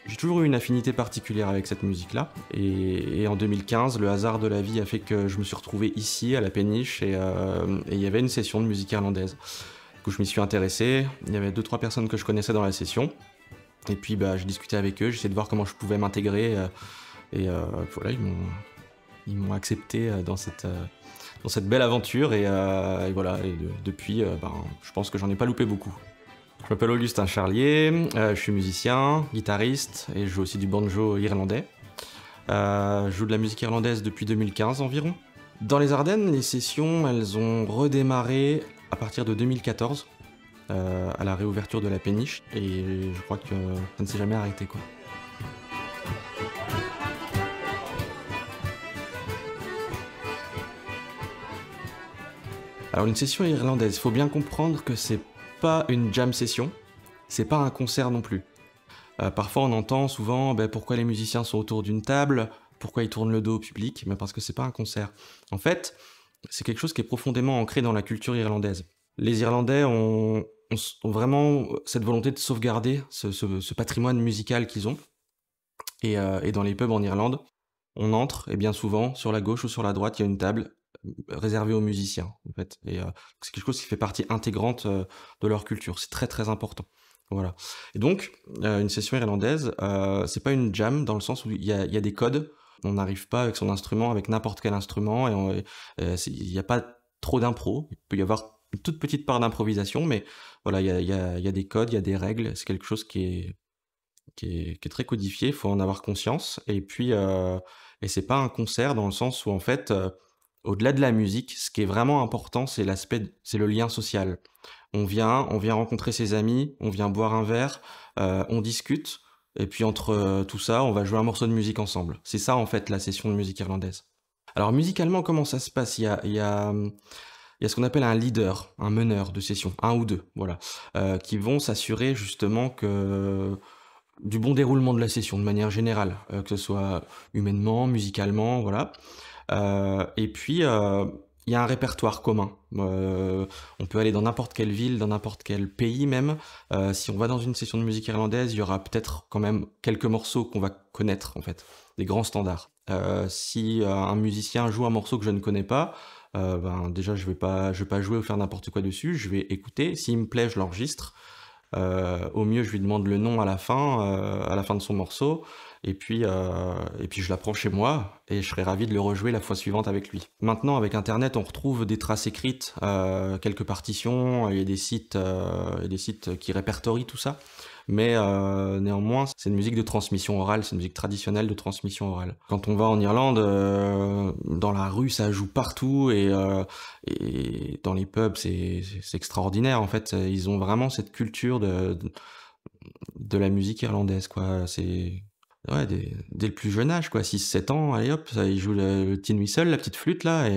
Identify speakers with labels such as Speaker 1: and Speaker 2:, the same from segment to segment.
Speaker 1: J'ai toujours eu une affinité particulière avec cette musique-là. Et en 2015, le hasard de la vie a fait que je me suis retrouvé ici, à la Péniche, et il y avait une session de musique irlandaise. Du coup, je m'y suis intéressé. Il y avait 2-3 personnes que je connaissais dans la session. Et puis, j'ai discuté avec eux, j'essayais de voir comment je pouvais m'intégrer. Voilà, ils m'ont accepté dans cette belle aventure. Et voilà, depuis, je pense que j'en ai pas loupé beaucoup. Je m'appelle Augustin Charlier, je suis musicien, guitariste et je joue aussi du banjo irlandais. Je joue de la musique irlandaise depuis 2015 environ. Dans les Ardennes, les sessions, elles ont redémarré à partir de 2014, à la réouverture de la péniche, et je crois que ça ne s'est jamais arrêté, quoi. Alors une session irlandaise, il faut bien comprendre que c'est pas une jam session, c'est pas un concert non plus. Parfois on entend souvent pourquoi les musiciens sont autour d'une table, pourquoi ils tournent le dos au public, mais parce que c'est pas un concert. En fait, c'est quelque chose qui est profondément ancré dans la culture irlandaise. Les Irlandais ont vraiment cette volonté de sauvegarder ce patrimoine musical qu'ils ont. Et dans les pubs en Irlande, on entre, et bien souvent, sur la gauche ou sur la droite, il y a une table réservée aux musiciens, en fait. Et c'est quelque chose qui fait partie intégrante de leur culture. C'est très très important. Voilà. Et donc, une session irlandaise, c'est pas une jam dans le sens où il y a des codes. On n'arrive pas avec son instrument, avec n'importe quel instrument, et il n'y a pas trop d'impro. Il peut y avoir une toute petite part d'improvisation, mais voilà, il y a des codes, il y a des règles. C'est quelque chose qui est très codifié. Il faut en avoir conscience. Et puis, et c'est pas un concert dans le sens où en fait, au-delà de la musique, ce qui est vraiment important, c'est c'est le lien social. On vient rencontrer ses amis, on vient boire un verre, on discute, et puis entre tout ça, on va jouer un morceau de musique ensemble. C'est ça en fait la session de musique irlandaise. Alors musicalement, comment ça se passe? Il y a ce qu'on appelle un leader, un meneur de session, un ou deux, voilà, qui vont s'assurer justement du bon déroulement de la session de manière générale, que ce soit humainement, musicalement, voilà. Et puis, il y a un répertoire commun. On peut aller dans n'importe quelle ville, dans n'importe quel pays même. Si on va dans une session de musique irlandaise, il y aura peut-être quand même quelques morceaux qu'on va connaître, en fait, des grands standards. Si un musicien joue un morceau que je ne connais pas, déjà je vais pas jouer ou faire n'importe quoi dessus. Je vais écouter. S'il me plaît, je l'enregistre. Au mieux, je lui demande le nom à la fin de son morceau, et puis je l'apprends chez moi, et je serai ravi de le rejouer la fois suivante avec lui. Maintenant, avec Internet, on retrouve des traces écrites, quelques partitions, il y a des sites qui répertorient tout ça, mais néanmoins, c'est une musique de transmission orale, c'est une musique traditionnelle de transmission orale. Quand on va en Irlande, dans la rue, ça joue partout, et dans les pubs, c'est extraordinaire, en fait. Ils ont vraiment cette culture de la musique irlandaise, quoi. C'est... Ouais, dès le plus jeune âge, quoi, 6-7 ans, allez hop, ils jouent le tin whistle, la petite flûte, là,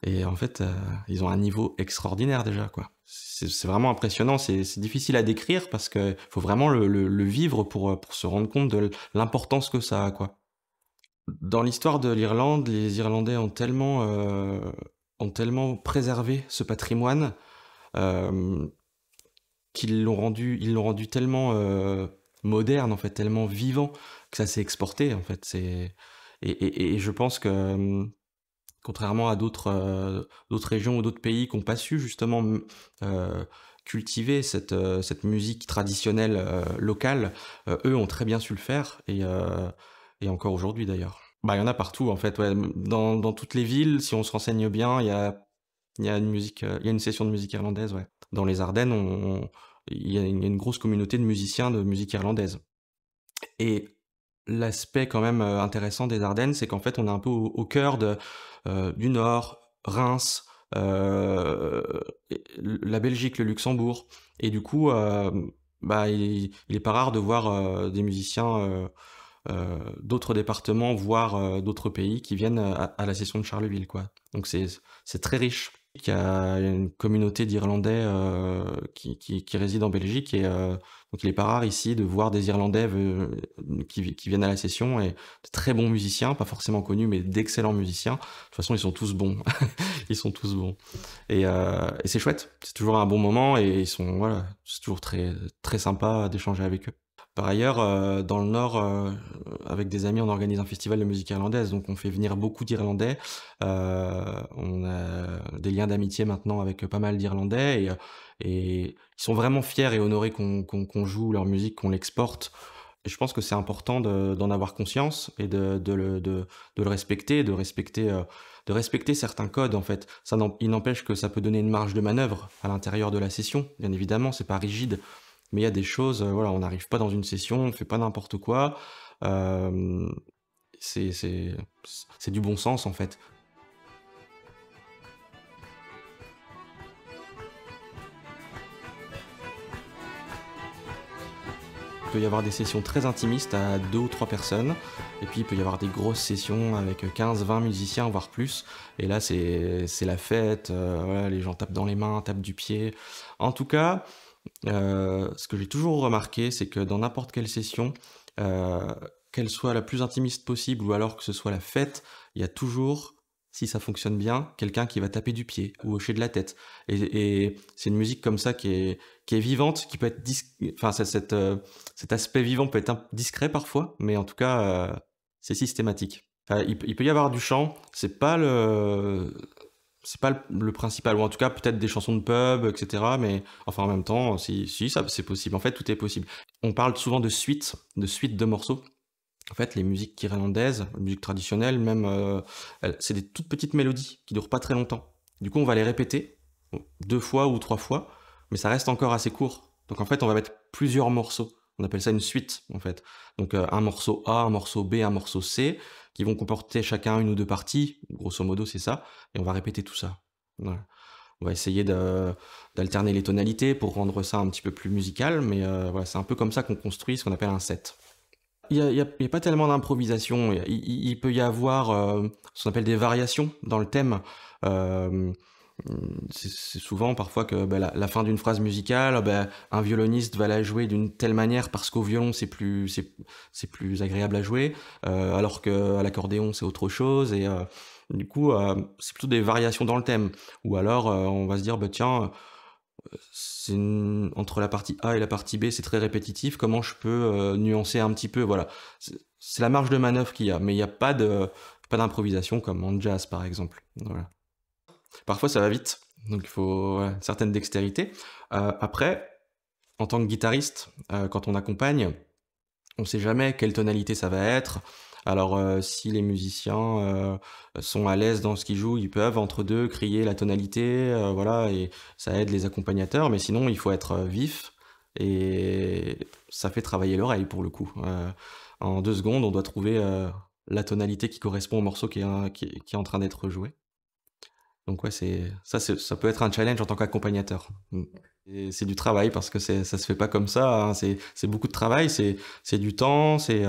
Speaker 1: et en fait, ils ont un niveau extraordinaire, déjà, quoi. C'est vraiment impressionnant, c'est difficile à décrire, parce que faut vraiment le vivre pour se rendre compte de l'importance que ça a, quoi. Dans l'histoire de l'Irlande, les Irlandais ont tellement préservé ce patrimoine, euh, ils l'ont rendu tellement moderne, en fait, tellement vivant, que ça s'est exporté, en fait. Et je pense que, contrairement à d'autres régions ou d'autres pays qui n'ont pas su justement cultiver cette musique traditionnelle locale, eux ont très bien su le faire, et encore aujourd'hui d'ailleurs. Il y en a partout, en fait, ouais. Dans toutes les villes, si on se renseigne bien, il y a il y a une session de musique irlandaise, ouais. Dans les Ardennes, il y a une grosse communauté de musiciens de musique irlandaise. Et l'aspect quand même intéressant des Ardennes, c'est qu'en fait, on est un peu au cœur du Nord, Reims, la Belgique, le Luxembourg. Et du coup, il est pas rare de voir des musiciens d'autres départements, voire d'autres pays qui viennent à la session de Charleville, quoi. Donc c'est très riche. Il y a une communauté d'Irlandais qui réside en Belgique, et donc il est pas rare ici de voir des Irlandais qui viennent à la session, et de très bons musiciens, pas forcément connus, mais d'excellents musiciens. De toute façon, ils sont tous bons. Ils sont tous bons. Et c'est chouette. C'est toujours un bon moment, et voilà, c'est toujours très, très sympa d'échanger avec eux. Par ailleurs, dans le Nord, avec des amis, on organise un festival de musique irlandaise, donc on fait venir beaucoup d'Irlandais. On a des liens d'amitié maintenant avec pas mal d'Irlandais et ils sont vraiment fiers et honorés qu'on joue leur musique, qu'on l'exporte. Et je pense que c'est important d'en avoir conscience et de le respecter, de respecter certains codes en fait. Il n'empêche que ça peut donner une marge de manœuvre à l'intérieur de la session, bien évidemment, c'est pas rigide. Mais il y a des choses, voilà, on n'arrive pas dans une session, on fait pas n'importe quoi. Euh, c'est, c'est, c'est du bon sens en fait. Il peut y avoir des sessions très intimistes à 2 ou 3 personnes, et puis il peut y avoir des grosses sessions avec 15, 20 musiciens, voire plus. Et là, c'est la fête, voilà, les gens tapent dans les mains, tapent du pied. En tout cas, ce que j'ai toujours remarqué, c'est que dans n'importe quelle session, euh, qu'elle soit la plus intimiste possible ou alors que ce soit la fête, il y a toujours, si ça fonctionne bien, quelqu'un qui va taper du pied ou hocher de la tête. Et c'est une musique comme ça qui est vivante, qui peut être enfin cet aspect vivant peut être discret parfois, mais en tout cas c'est systématique. Il peut y avoir du chant, c'est pas le principal, ou en tout cas peut-être des chansons de pub, etc. Mais enfin en même temps, si ça c'est possible. En fait, tout est possible. On parle souvent de suites de morceaux. En fait, les musiques irlandaises, les musiques traditionnelles, même, c'est des toutes petites mélodies qui durent pas très longtemps. Du coup, on va les répéter 2 fois ou 3 fois, mais ça reste encore assez court. Donc en fait, on va mettre plusieurs morceaux. On appelle ça une suite, en fait. Donc un morceau A, un morceau B, un morceau C, qui vont comporter chacun 1 ou 2 parties. Grosso modo, c'est ça. Et on va répéter tout ça. Voilà. On va essayer d'alterner les tonalités pour rendre ça un petit peu plus musical, mais voilà, c'est un peu comme ça qu'on construit ce qu'on appelle un set. Il y a pas tellement d'improvisation. Il peut y avoir ce qu'on appelle des variations dans le thème. Euh, c'est souvent parfois que bah, la fin d'une phrase musicale, bah, un violoniste va la jouer d'une telle manière parce qu'au violon c'est plus agréable à jouer, alors qu'à l'accordéon c'est autre chose. Et du coup, c'est plutôt des variations dans le thème. Ou alors on va se dire, bah, tiens, entre la partie A et la partie B, c'est très répétitif. Comment je peux nuancer un petit peu, voilà. C'est la marge de manœuvre qu'il y a, mais il n'y a pas d'improvisation comme en jazz, par exemple. Voilà. Parfois, ça va vite, donc il faut une certaine dextérité. Après, en tant que guitariste, quand on accompagne, on ne sait jamais quelle tonalité ça va être. Alors, si les musiciens sont à l'aise dans ce qu'ils jouent, ils peuvent entre deux crier la tonalité, voilà, et ça aide les accompagnateurs. Mais sinon, il faut être vif et ça fait travailler l'oreille pour le coup. En 2 secondes, on doit trouver la tonalité qui correspond au morceau qui est en train d'être joué. Donc ouais, ça peut être un challenge en tant qu'accompagnateur. Et c'est du travail parce que ça se fait pas comme ça, hein. C'est beaucoup de travail, c'est du temps, c'est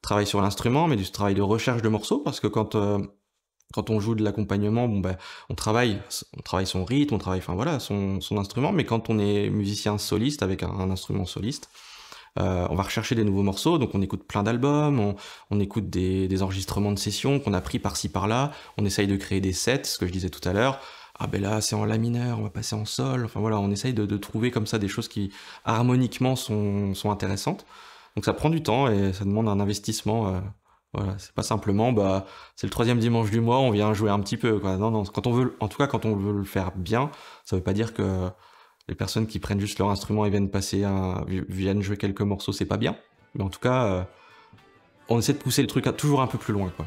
Speaker 1: travail sur l'instrument, mais du travail de recherche de morceaux parce que quand on joue de l'accompagnement, bon ben on travaille son rythme, on travaille enfin voilà son instrument, mais quand on est musicien soliste avec un instrument soliste, on va rechercher des nouveaux morceaux, donc on écoute plein d'albums, on écoute des enregistrements de sessions qu'on a pris par-ci par-là, on essaye de créer des sets, ce que je disais tout à l'heure. Ah ben là c'est en la mineur, on va passer en sol, enfin voilà, on essaye de trouver comme ça des choses qui harmoniquement sont intéressantes. Donc ça prend du temps et ça demande un investissement. Voilà, c'est pas simplement bah c'est le troisième dimanche du mois, on vient jouer un petit peu, quoi. Non, non, quand on veut, en tout cas quand on veut le faire bien, ça veut pas dire que les personnes qui prennent juste leur instrument et viennent jouer quelques morceaux, c'est pas bien. Mais en tout cas, on essaie de pousser le truc toujours un peu plus loin, quoi.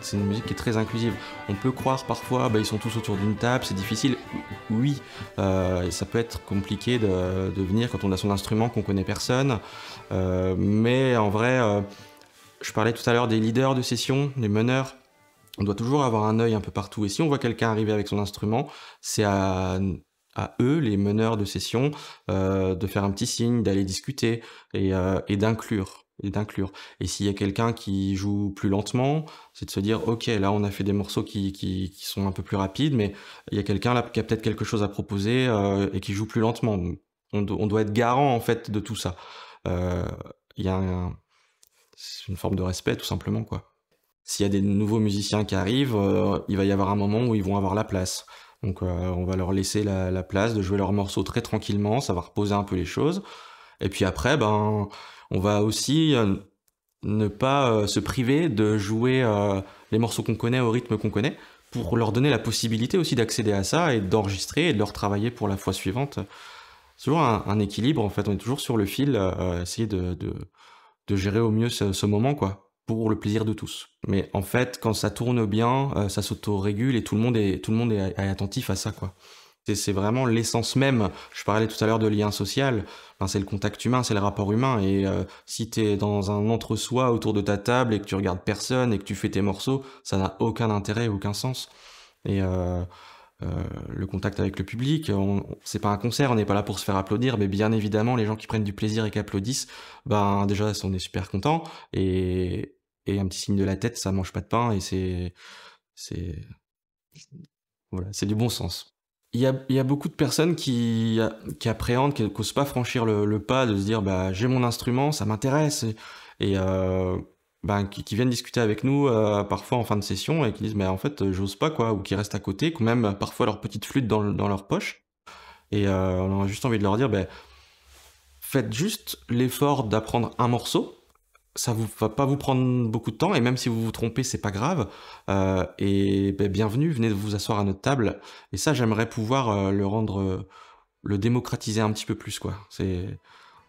Speaker 1: C'est une musique qui est très inclusive. On peut croire parfois, bah, ils sont tous autour d'une table, c'est difficile. Oui, ça peut être compliqué de venir quand on a son instrument, qu'on connaît personne. Mais en vrai, je parlais tout à l'heure des leaders de session, des meneurs. On doit toujours avoir un œil un peu partout. Et si on voit quelqu'un arriver avec son instrument, c'est à eux, les meneurs de session, de faire un petit signe, d'aller discuter et d'inclure. Et s'il y a quelqu'un qui joue plus lentement, c'est de se dire, ok, là on a fait des morceaux qui sont un peu plus rapides, mais il y a quelqu'un là qui a peut-être quelque chose à proposer et qui joue plus lentement. Donc, on doit être garant en fait de tout ça. Euh, Il y a c'est une forme de respect tout simplement, quoi. S'il y a des nouveaux musiciens qui arrivent, il va y avoir un moment où ils vont avoir la place. Donc on va leur laisser la place de jouer leurs morceaux très tranquillement, ça va reposer un peu les choses. Et puis après, ben, on va aussi ne pas se priver de jouer les morceaux qu'on connaît au rythme qu'on connaît, pour leur donner la possibilité aussi d'accéder à ça et d'enregistrer et de leur travailler pour la fois suivante. C'est toujours un équilibre, en fait, on est toujours sur le fil, essayer de gérer au mieux ce moment, quoi, pour le plaisir de tous. Mais en fait, quand ça tourne bien, ça s'auto-régule et tout le monde est attentif à ça, quoi. C'est vraiment l'essence même. Je parlais tout à l'heure de lien social. Enfin, c'est le contact humain, c'est le rapport humain. Et si t'es dans un entre-soi autour de ta table et que tu regardes personne et que tu fais tes morceaux, ça n'a aucun intérêt, aucun sens. Et le contact avec le public, c'est pas un concert, on n'est pas là pour se faire applaudir, mais bien évidemment, les gens qui prennent du plaisir et qui applaudissent, ben déjà, on est super content. Et un petit signe de la tête, ça mange pas de pain et c'est, voilà, c'est du bon sens. Il y a beaucoup de personnes qui appréhendent, qui n'osent pas franchir le pas de se dire bah, j'ai mon instrument, ça m'intéresse. Et ben, qui viennent discuter avec nous parfois en fin de session et qui disent mais en fait j'ose pas quoi, ou qui restent à côté, qui ont même parfois leur petite flûte dans leur poche. Et on a juste envie de leur dire ben, faites juste l'effort d'apprendre un morceau, ça va pas vous prendre beaucoup de temps et même si vous vous trompez, c'est pas grave. Et ben, bienvenue, venez vous asseoir à notre table. Et ça, j'aimerais pouvoir le rendre, le démocratiser un petit peu plus, quoi.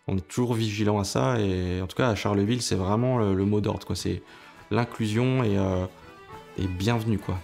Speaker 1: On est toujours vigilant à ça et en tout cas à Charleville, c'est vraiment le mot d'ordre, quoi. C'est l'inclusion et bienvenue, quoi.